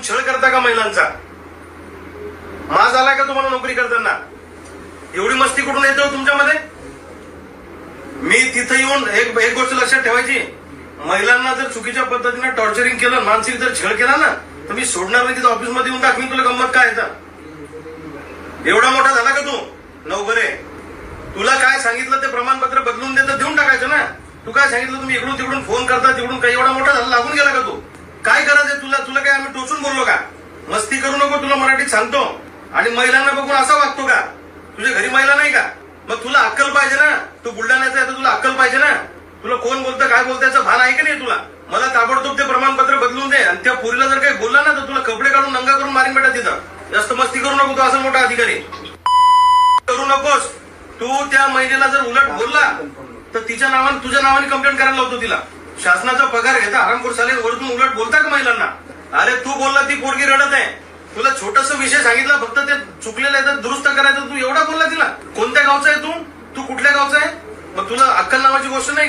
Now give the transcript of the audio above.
छळ करता का महिलांचा? माज आलाय का तुम्हाला नोकरी करताना? एवढी मस्ती कुठून येतो तुमच्यामध्ये? मी तिथे येऊन एक गोष्ट लक्षात ठेवायची, महिलांना जर चुकीच्या पद्धतीने टॉर्चरिंग केलं, मानसिक जर छळ केला ना, तर मी सोडणार नाही. तिथं ऑफिसमध्ये येऊन दाखवीन तुला गंमत काय येतं. एवढा मोठा झाला का तू नवघरे? तुला काय सांगितलं ते प्रमाणपत्र बदलून देतं देऊन टाकायचं ना. तू काय सांगितलं? तुम्ही इकडून तिकडून फोन करता, तिकडून काही एवढा मोठा झाला लागून गेला का तू? काय करायचं तुला? तुला काय आम्ही टोचून बोललो का? मस्ती करू नको, तुला मराठीत सांगतो. आणि महिलांना बघून असा वागतो का? तुझ्या घरी महिला नाही का? मग तुला अक्कल पाहिजे ना. तू बुलढाण्याचा आहे तर तुला अक्कल पाहिजे ना. तुला कोण बोलतं काय बोलतं याचं भान आहे का नाही तुला? मला ताबडतोब ते प्रमाणपत्र बदलून दे. आणि त्या पोरीला जर काही बोलला ना तर तुला कपडे काढून नंगा करून मारीन बेटा तिथं. जास्त मस्ती करू नको, तू असं मोठा अधिकारी करू नकोस. तू त्या महिलेला जर उलट बोलला तर तिच्या नावाने तुझ्या नावाने कंप्लेंट करायला लावतो तिला. शासनाचा पगार घेता हरामखोर साले, वरतून उलट बोलता का महिलांना? अरे तू बोलला ती पोरगी रडत आहे. तुला छोटासा विषय सांगितला, फक्त ते चुकलेलं आहे तर दुरुस्त करायचं, तू एवढा बोलला तिला? कोणत्या गावचा आहे तू? तू कुठल्या गावचा आहे? मग तुला अक्कल नावाची गोष्ट नाही.